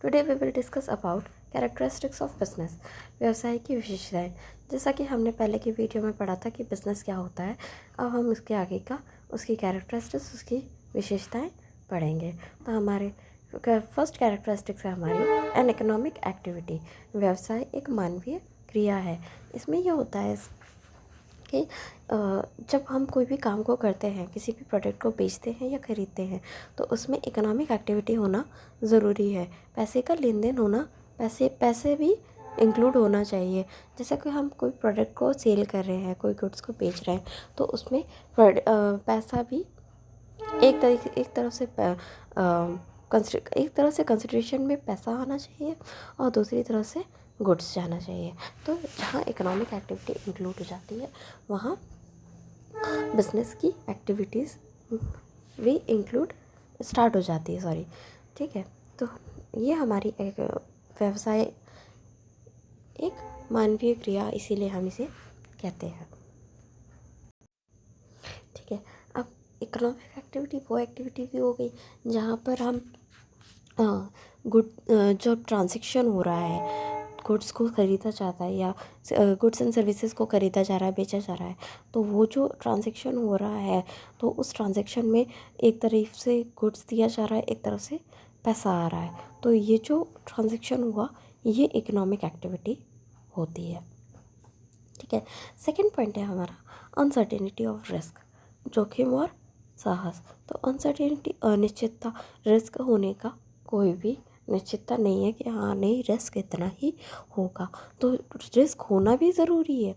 Today we will discuss about characteristics of business. व्यवसाय की विशेषताएं। जैसा कि हमने पहले की वीडियो में पढ़ा था कि बिजनेस क्या होता है, अब हम उसके आगे का उसकी कैरेक्टरिस्टिक्स, उसकी विशेषताएं पढ़ेंगे। तो हमारे फर्स्ट कैरेक्टरिस्टिक्स है हमारी एन इकोनॉमिक एक्टिविटी। व्यवसाय एक मानवीय क्रिया है। इसमें यह होता है कि जब हम कोई भी काम को करते हैं, किसी भी प्रोडक्ट को बेचते हैं या ख़रीदते हैं, तो उसमें इकोनॉमिक एक्टिविटी होना ज़रूरी है। पैसे का लेन देन होना, पैसे भी इंक्लूड होना चाहिए। जैसे कि हम कोई प्रोडक्ट को सेल कर रहे हैं, कोई गुड्स को बेच रहे हैं, तो उसमें पैसा भी एक तरह से कंसिडरेशन में पैसा आना चाहिए और दूसरी तरह से गुड्स जाना चाहिए। तो जहाँ इकोनॉमिक एक्टिविटी इंक्लूड हो जाती है, वहाँ बिजनेस की एक्टिविटीज़ भी इंक्लूड स्टार्ट हो जाती है, ठीक है। तो ये हमारी एक व्यवसाय एक मानवीय क्रिया, इसीलिए हम इसे कहते हैं, ठीक है। अब इकोनॉमिक एक्टिविटी वो एक्टिविटी भी हो गई जहाँ पर हम जो ट्रांजैक्शन हो रहा है, गुड्स को ख़रीदा जाता है या गुड्स एंड सर्विसेज को ख़रीदा जा रहा है, बेचा जा रहा है, तो वो जो ट्रांजैक्शन हो रहा है, तो उस ट्रांजैक्शन में एक तरफ से गुड्स दिया जा रहा है, एक तरफ से पैसा आ रहा है, तो ये जो ट्रांजैक्शन हुआ, ये इकोनॉमिक एक्टिविटी होती है, ठीक है। सेकेंड पॉइंट है हमारा अनसर्टेनिटी ऑफ रिस्क, जोखिम और साहस। तो अनसर्टेनिटी, अनिश्चितता, रिस्क होने का कोई भी निश्चितता नहीं है कि हाँ नहीं, रिस्क इतना ही होगा, तो रिस्क होना भी ज़रूरी है।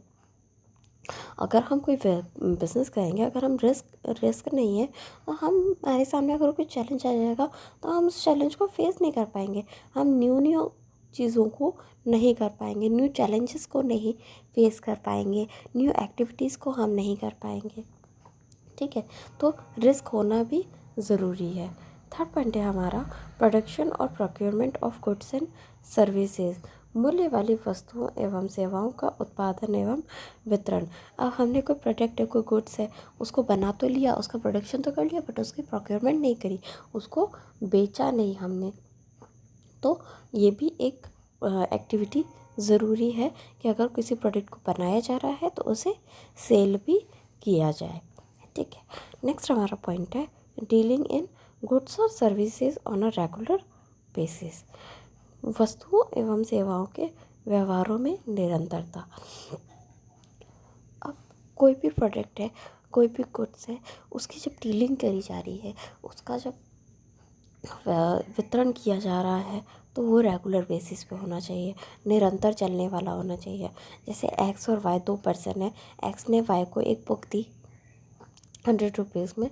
अगर हम कोई बिज़नेस करेंगे, अगर हम रिस्क नहीं है, तो हमारे सामने अगर कोई चैलेंज आ जाएगा, तो हम उस चैलेंज को फेस नहीं कर पाएंगे, हम न्यू चीज़ों को नहीं कर पाएंगे, न्यू चैलेंजेस को नहीं फेस कर पाएंगे, न्यू एक्टिविटीज़ को हम नहीं कर पाएंगे, ठीक है। तो रिस्क होना भी ज़रूरी है। थर्ड पॉइंट है हमारा प्रोडक्शन और procurement of goods and services, मूल्य वाली वस्तुओं एवं सेवाओं का उत्पादन एवं वितरण। अब हमने कोई प्रोडक्ट है, कोई गुड्स है, उसको बना तो लिया, उसका प्रोडक्शन तो कर लिया, बट उसकी प्रोक्योरमेंट नहीं करी, उसको बेचा नहीं हमने, तो ये भी एक एक्टिविटी ज़रूरी है कि अगर किसी प्रोडक्ट को बनाया जा रहा है तो उसे सेल भी किया जाए, ठीक है। नेक्स्ट हमारा पॉइंट है डीलिंग इन गुड्स और services on a regular basis, वस्तुओं एवं सेवाओं के व्यवहारों में निरंतरता। अब कोई भी प्रोडक्ट है, कोई भी गुड्स है, उसकी जब डीलिंग करी जा रही है, उसका जब वितरण किया जा रहा है, तो वो रेगुलर बेसिस पे होना चाहिए, निरंतर चलने वाला होना चाहिए। जैसे एक्स और वाई, 2 पर्सन है, एक्स ने वाई को एक बुक दी 100 रुपीज़ में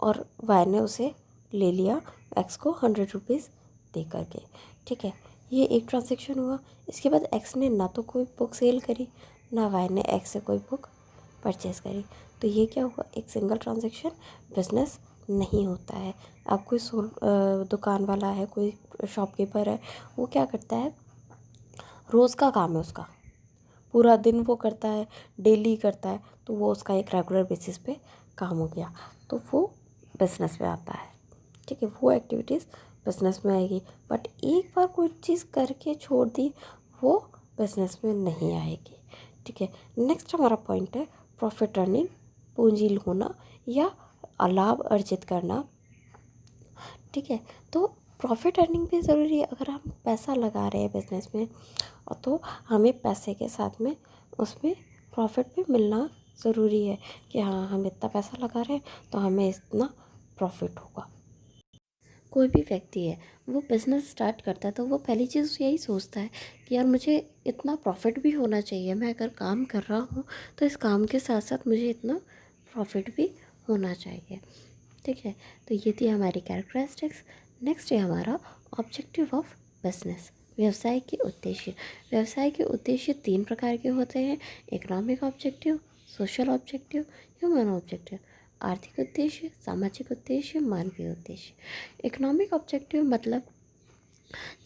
और वाई ने उसे ले लिया एक्स को 100 रुपीज़ दे करके, ठीक है। ये एक ट्रांजैक्शन हुआ। इसके बाद एक्स ने ना तो कोई बुक सेल करी, ना वाई ने एक्स से कोई बुक परचेज़ करी, तो ये क्या हुआ, एक सिंगल ट्रांजैक्शन बिजनेस नहीं होता है। अब कोई दुकान वाला है, कोई शॉपकीपर है, वो क्या करता है, रोज़ का काम है उसका, पूरा दिन वो करता है, डेली करता है, तो वो उसका एक रेगुलर बेसिस पे काम हो गया, तो वो बिजनेस में आता है, ठीक है। वो एक्टिविटीज़ बिजनेस में आएगी, बट एक बार कोई चीज़ करके छोड़ दी, वो बिजनेस में नहीं आएगी, ठीक है। नेक्स्ट हमारा पॉइंट है प्रॉफिट अर्निंग, पूंजी होना या लाभ अर्जित करना, ठीक है। तो प्रॉफिट अर्निंग भी ज़रूरी है। अगर हम पैसा लगा रहे हैं बिजनेस में, और तो हमें पैसे के साथ में उसमें प्रॉफिट भी मिलना ज़रूरी है कि हाँ, हम इतना पैसा लगा रहे हैं तो हमें इतना प्रॉफिट होगा। कोई भी व्यक्ति है, वो बिज़नेस स्टार्ट करता है, तो वो पहली चीज़ यही सोचता है कि यार मुझे इतना प्रॉफिट भी होना चाहिए, मैं अगर काम कर रहा हूँ तो इस काम के साथ साथ मुझे इतना प्रॉफिट भी होना चाहिए, ठीक है। तो ये थी हमारी कैरेक्टरिस्टिक्स। नेक्स्ट है हमारा ऑब्जेक्टिव ऑफ बिजनेस, व्यवसाय के उद्देश्य। व्यवसाय के उद्देश्य 3 प्रकार के होते हैं, economic objective, social objective, human objective. आर्थिक उद्देश्य, सामाजिक उद्देश्य, मानवीय उद्देश्य। इकोनॉमिक ऑब्जेक्टिव मतलब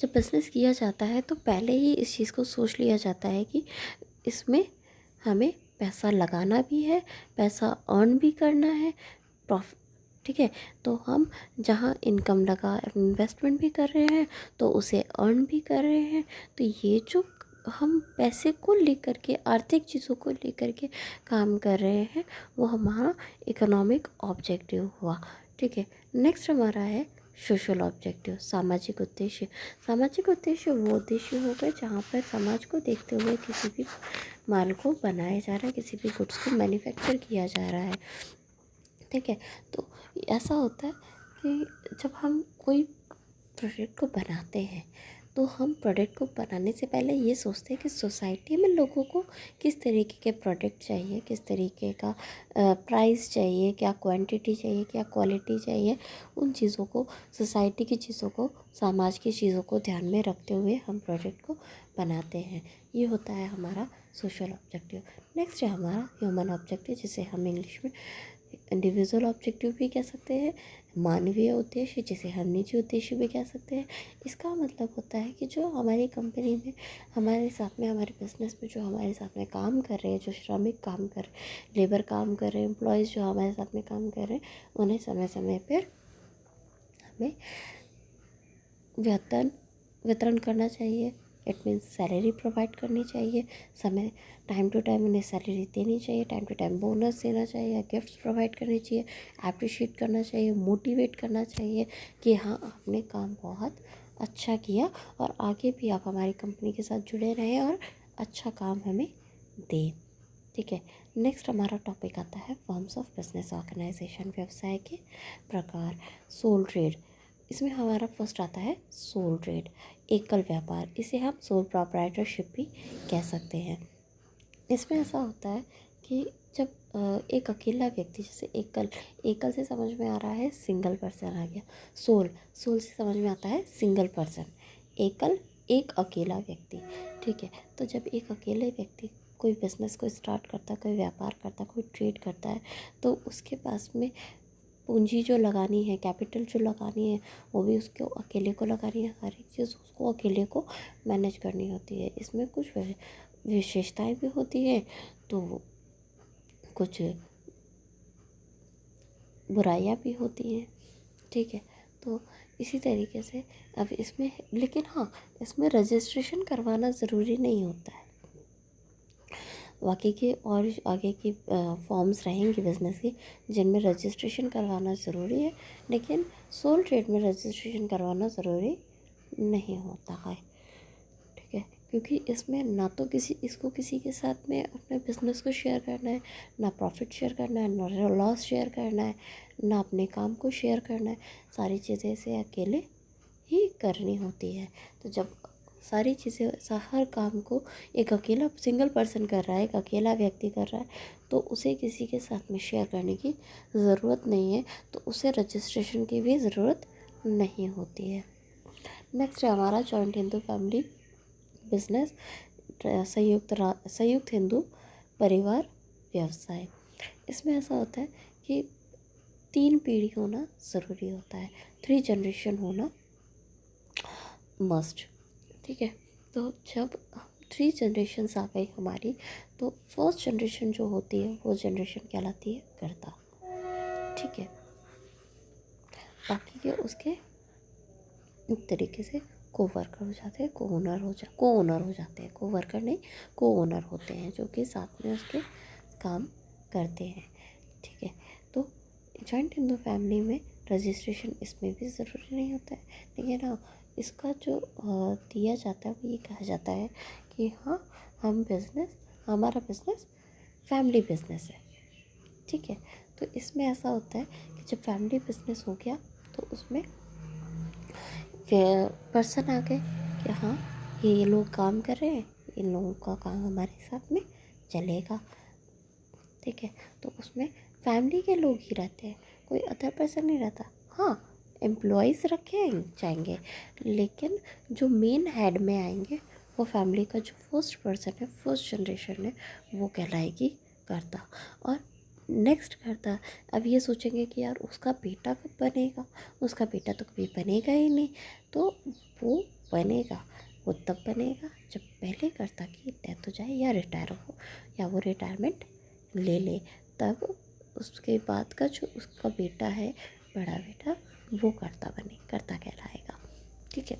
जब बिज़नेस किया जाता है तो पहले ही इस चीज़ को सोच लिया जाता है कि इसमें हमें पैसा लगाना भी है, पैसा अर्न भी करना है, ठीक है। तो हम जहाँ इनकम लगा इन्वेस्टमेंट भी कर रहे हैं तो उसे अर्न भी कर रहे हैं। तो ये जो हम पैसे को लेकर के, आर्थिक चीज़ों को लेकर के काम कर रहे हैं, वो हमारा इकोनॉमिक ऑब्जेक्टिव हुआ। ठीक है। नेक्स्ट हमारा है सोशल ऑब्जेक्टिव, सामाजिक उद्देश्य। सामाजिक उद्देश्य वो उद्देश्य हो गए जहाँ पर समाज को देखते हुए किसी भी माल को बनाया जा रहा है, किसी भी गुड्स को मैन्युफैक्चर किया जा रहा है। ठीक है। तो ऐसा होता है कि जब हम कोई प्रोडक्ट को बनाते हैं तो हम प्रोडक्ट को बनाने से पहले ये सोचते हैं कि सोसाइटी में लोगों को किस तरीके के प्रोडक्ट चाहिए, किस तरीके का प्राइस चाहिए, क्या क्वांटिटी चाहिए, क्या क्वालिटी चाहिए। उन चीज़ों को, सोसाइटी की चीज़ों को, समाज की चीज़ों को ध्यान में रखते हुए हम प्रोडक्ट को बनाते हैं। ये होता है हमारा सोशल ऑब्जेक्टिव। नेक्स्ट है हमारा ह्यूमन ऑब्जेक्टिव, जिसे हम इंग्लिश में इंडिविजुअल ऑब्जेक्टिव भी कह सकते हैं, मानवीय उद्देश्य जिसे हम निजी उद्देश्य भी कह सकते हैं। इसका मतलब होता है कि जो हमारी कंपनी में हमारे साथ में, हमारे बिजनेस में जो हमारे साथ में काम कर रहे हैं, जो श्रमिक काम कर, लेबर काम कर रहे हैं, एम्प्लॉयज़ जो हमारे साथ में काम कर रहे हैं, उन्हें समय समय पर हमें वेतन वितरण करना चाहिए। इट मीन्स सैलरी प्रोवाइड करनी चाहिए, समय टाइम टू टाइम उन्हें सैलरी देनी चाहिए, टाइम टू टाइम बोनस देना चाहिए, गिफ्ट्स प्रोवाइड करनी चाहिए, अप्रिशिएट करना चाहिए, मोटिवेट करना चाहिए कि हाँ आपने काम बहुत अच्छा किया और आगे भी आप हमारी कंपनी के साथ जुड़े रहें और अच्छा काम हमें दें। ठीक है। नेक्स्ट हमारा टॉपिक आता है फॉर्म्स ऑफ बिजनेस ऑर्गेनाइजेशन, व्यवसाय के प्रकार। सोल ट्रेड, इसमें हमारा फर्स्ट आता है सोल ट्रेड, एकल व्यापार। इसे हम सोल प्रोप्राइटरशिप भी कह सकते हैं। इसमें ऐसा होता है कि जब एक अकेला व्यक्ति, जैसे एकल, एकल से समझ में आ रहा है सिंगल पर्सन आ गया, सोल, सोल से समझ में आता है सिंगल पर्सन, एकल एक अकेला व्यक्ति। ठीक है। तो जब एक अकेले व्यक्ति कोई बिज़नेस को स्टार्ट करता है, कोई व्यापार करता है, कोई ट्रेड करता है, तो उसके पास में पूंजी जो लगानी है, कैपिटल जो लगानी है, वो भी उसको अकेले को लगानी है। हर एक चीज़ उसको अकेले को मैनेज करनी होती है। इसमें कुछ विशेषताएं भी होती है तो कुछ बुराइयां भी होती हैं। ठीक है। तो इसी तरीके से अब इसमें, लेकिन हाँ, इसमें रजिस्ट्रेशन करवाना ज़रूरी नहीं होता है। बाकी के और आगे की फॉर्म्स रहेंगी बिज़नेस की जिनमें रजिस्ट्रेशन करवाना ज़रूरी है, लेकिन सोल ट्रेड में रजिस्ट्रेशन करवाना ज़रूरी नहीं होता है। ठीक है। क्योंकि इसमें ना तो इसको किसी के साथ में अपने बिज़नेस को शेयर करना है, ना प्रॉफिट शेयर करना है, ना लॉस शेयर करना है, ना अपने काम को शेयर करना है। सारी चीज़ें इसे अकेले ही करनी होती है। तो जब सारी चीज़ें, हर काम को एक अकेला सिंगल पर्सन कर रहा है, एक अकेला व्यक्ति कर रहा है, तो उसे किसी के साथ में शेयर करने की ज़रूरत नहीं है, तो उसे रजिस्ट्रेशन की भी ज़रूरत नहीं होती है। नेक्स्ट है हमारा जॉइंट हिंदू फैमिली बिजनेस, संयुक्त हिंदू परिवार व्यवसाय। इसमें ऐसा होता है कि 3 पीढ़ी होना ज़रूरी होता है, 3 जनरेशन होना मस्ट। ठीक है। तो जब 3 जनरेशन्स आ गई हमारी, तो फर्स्ट जनरेशन जो होती है वो जनरेशन कहलाती है कर्ता। ठीक है। बाकी के उसके एक तरीके से को वर्कर हो जाते हैं, को ओनर हो जाते हैं, को वर्कर नहीं, को ओनर होते हैं, जो कि साथ में उसके काम करते हैं। ठीक है। तो जॉइंट हिंदू फैमिली में रजिस्ट्रेशन इसमें भी ज़रूरी नहीं होता है, लेकिन हाँ, इसका जो दिया जाता है वो ये कहा जाता है कि हाँ, हमारा बिज़नेस फैमिली बिज़नेस है। ठीक है। तो इसमें ऐसा होता है कि जब फैमिली बिज़नेस हो गया तो उसमें पर्सन आ गए कि हाँ, ये लोग काम कर रहे हैं, इन लोगों का काम हमारे साथ में चलेगा। ठीक है। तो उसमें फैमिली के लोग ही रहते हैं, कोई अदर पर्सन नहीं रहता। हाँ, एम्प्लॉयज़ रखे जाएंगे, लेकिन जो मेन हेड में आएंगे वो फैमिली का जो फर्स्ट पर्सन है, फर्स्ट जनरेशन है, वो कहलाएगी कर्ता। और नेक्स्ट कर्ता अब ये सोचेंगे कि यार उसका बेटा कब बनेगा, उसका बेटा तो कभी बनेगा ही नहीं। तो वो बनेगा, वो तब बनेगा जब पहले कर्ता की डेथ हो जाए या रिटायर हो, या वो रिटायरमेंट ले ले, तब उसके बाद का जो उसका बेटा है, बड़ा बेटा, वो कर्ता कहलाएगा। ठीक है,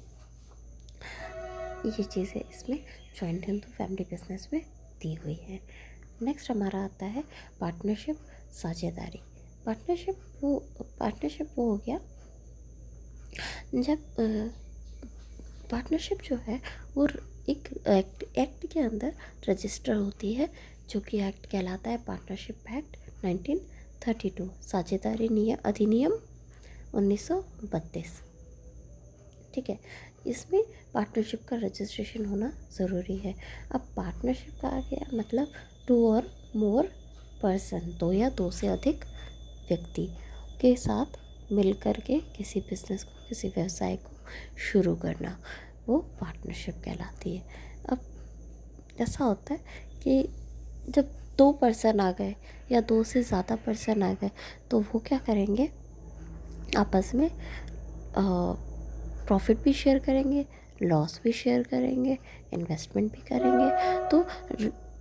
ये चीज़ें इसमें जॉइंट हिंदू फैमिली बिजनेस में दी हुई है। नेक्स्ट हमारा आता है पार्टनरशिप, साझेदारी। पार्टनरशिप वो हो गया जब पार्टनरशिप जो है वो एक एक्ट के अंदर रजिस्टर होती है, जो कि एक्ट कहलाता है पार्टनरशिप एक्ट 1932, साझेदारी अधिनियम 1932। ठीक है, इसमें पार्टनरशिप का रजिस्ट्रेशन होना ज़रूरी है। अब पार्टनरशिप का आ गया मतलब 2 और मोर पर्सन, 2 या 2 से अधिक व्यक्ति के साथ मिलकर के किसी बिजनेस को, किसी व्यवसाय को शुरू करना, वो पार्टनरशिप कहलाती है। अब ऐसा होता है कि जब 2 पर्सन आ गए या 2 से ज़्यादा पर्सन आ गए तो वो क्या करेंगे, आपस में प्रॉफिट भी शेयर करेंगे, लॉस भी शेयर करेंगे, इन्वेस्टमेंट भी करेंगे। तो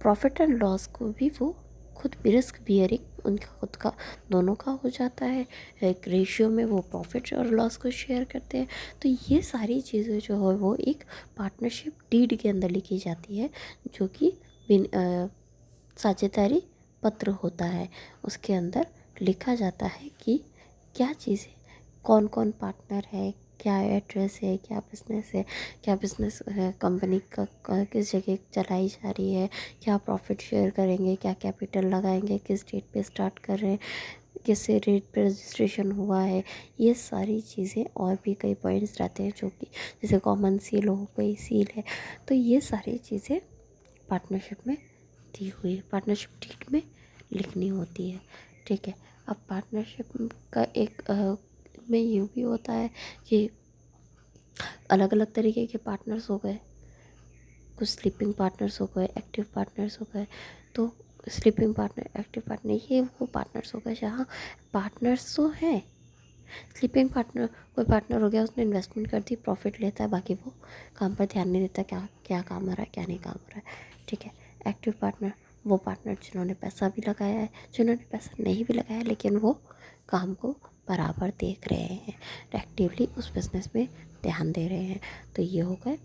प्रॉफिट एंड लॉस को भी वो खुद रिस्क बियरिंग उनका खुद का दोनों का हो जाता है। एक रेशियो में वो प्रॉफिट और लॉस को शेयर करते हैं। तो ये सारी चीज़ें जो है वो एक पार्टनरशिप डीड के अंदर लिखी जाती है, जो कि साझेदारी पत्र होता है। उसके अंदर लिखा जाता है कि क्या चीज़ें, कौन कौन पार्टनर है, क्या एड्रेस है, क्या बिज़नेस कंपनी का किस जगह चलाई जा रही है, क्या प्रॉफिट शेयर करेंगे, क्या कैपिटल लगाएंगे, किस डेट पे स्टार्ट कर रहे हैं, किस रेट पे रजिस्ट्रेशन हुआ है। ये सारी चीज़ें और भी कई पॉइंट्स रहते हैं, जो कि जैसे कॉमन सील हो गई, सील है। तो ये सारी चीज़ें पार्टनरशिप में दी हुई है, पार्टनरशिप डीड में लिखनी होती है। ठीक है, अब पार्टनरशिप का एक में ये भी होता है कि अलग अलग तरीके के पार्टनर्स हो गए, कुछ स्लीपिंग पार्टनर्स हो गए, एक्टिव पार्टनर्स हो गए। तो स्लीपिंग पार्टनर, एक्टिव पार्टनर, ये वो पार्टनर्स हो गए जहाँ पार्टनर्स तो हैं। स्लीपिंग पार्टनर, कोई पार्टनर हो गया, उसने इन्वेस्टमेंट कर दी, प्रॉफिट लेता है, बाकी वो काम पर ध्यान नहीं देता, क्या क्या काम हो रहा है, क्या नहीं काम हो रहा है। ठीक है, एक्टिव पार्टनर, वो पार्टनर जिन्होंने पैसा भी लगाया है, जिन्होंने पैसा नहीं भी लगाया, लेकिन वो काम को बराबर देख रहे हैं, एक्टिवली उस बिज़नेस में ध्यान दे रहे हैं। तो ये हो गए।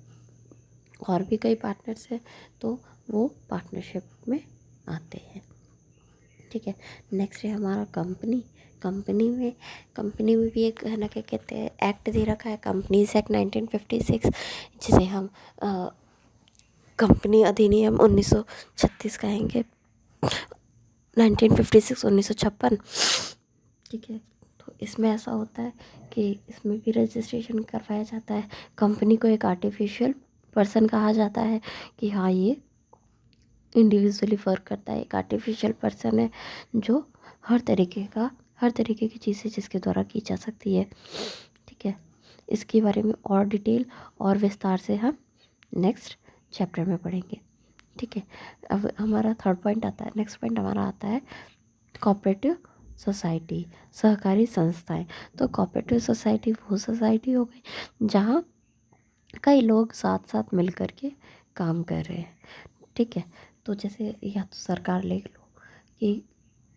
और भी कई पार्टनर्स हैं, तो वो पार्टनरशिप में आते हैं। ठीक है, नेक्स्ट है हमारा कंपनी। कंपनी में भी एक है ना, क्या कहते हैं, एक्ट दे रखा है, कंपनीज एक्ट 1956, जिसे हम कंपनी अधिनियम 1936 कहेंगे, 1956, 1956। ठीक है, तो इसमें ऐसा होता है कि इसमें भी रजिस्ट्रेशन करवाया जाता है। कंपनी को एक आर्टिफिशियल पर्सन कहा जाता है कि हाँ, ये इंडिविजुअली वर्क करता है, एक आर्टिफिशियल पर्सन है जो हर तरीके की चीज़ें जिसके द्वारा की जा सकती है। ठीक है, इसके बारे में और डिटेल और विस्तार से हम नेक्स्ट चैप्टर में पढ़ेंगे। ठीक है, अब हमारा थर्ड पॉइंट आता है, नेक्स्ट पॉइंट हमारा आता है कोऑपरेटिव सोसाइटी, सहकारी संस्थाएं। तो कोऑपरेटिव सोसाइटी वो सोसाइटी हो गई जहाँ कई लोग साथ साथ मिल कर के काम कर रहे हैं। ठीक है, तो जैसे या तो सरकार ले लो कि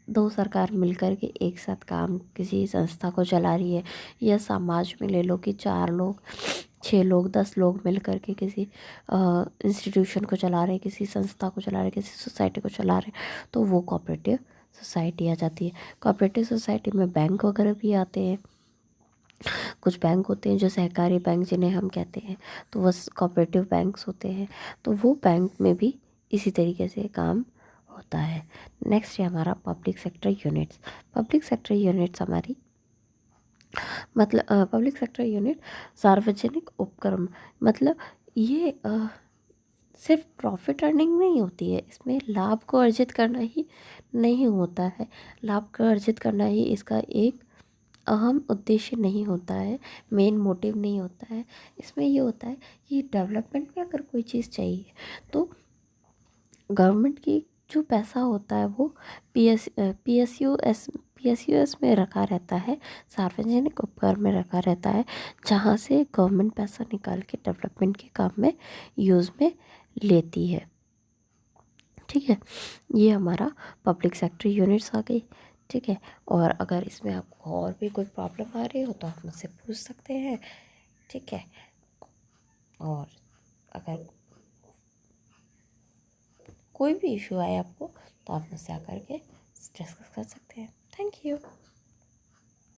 2 सरकार मिलकर के एक साथ काम किसी संस्था को चला रही है, या समाज में ले लो कि 4 लोग, 6 लोग, 10 लोग मिलकर के किसी इंस्टीट्यूशन को चला रहे हैं, किसी संस्था को चला रहे हैं, किसी सोसाइटी को चला रहे हैं, तो वो कोऑपरेटिव सोसाइटी आ जाती है। कोऑपरेटिव सोसाइटी में बैंक वगैरह भी आते हैं। कुछ बैंक होते हैं जो सहकारी बैंक जिन्हें हम कहते हैं, तो वो कोऑपरेटिव बैंक्स होते हैं। तो वो बैंक में भी इसी तरीके से काम होता है। नेक्स्ट है हमारा public sector units. Public sector units हमारी मतलब पब्लिक सेक्टर यूनिट सार्वजनिक उपक्रम, मतलब ये सिर्फ प्रॉफिट अर्निंग नहीं होती है, इसमें लाभ को अर्जित करना ही नहीं होता है। लाभ को अर्जित करना ही इसका एक अहम उद्देश्य नहीं होता है, मेन मोटिव नहीं होता है। इसमें ये होता है कि डेवलपमेंट में अगर कोई चीज़ चाहिए तो गवर्नमेंट की जो पैसा होता है वो पीएसयूएस में रखा रहता है, सार्वजनिक उपक्रम में रखा रहता है, जहाँ से गवर्नमेंट पैसा निकाल के डेवलपमेंट के काम में यूज़ में लेती है। ठीक है, ये हमारा पब्लिक सेक्टर यूनिट्स आ गई। ठीक है। और अगर इसमें आपको और भी कोई प्रॉब्लम आ रही हो तो आप मुझसे पूछ सकते हैं, ठीक है। और अगर कोई भी इशू आए आपको तो आप मुझसे आकर के डिस्कस कर सकते हैं।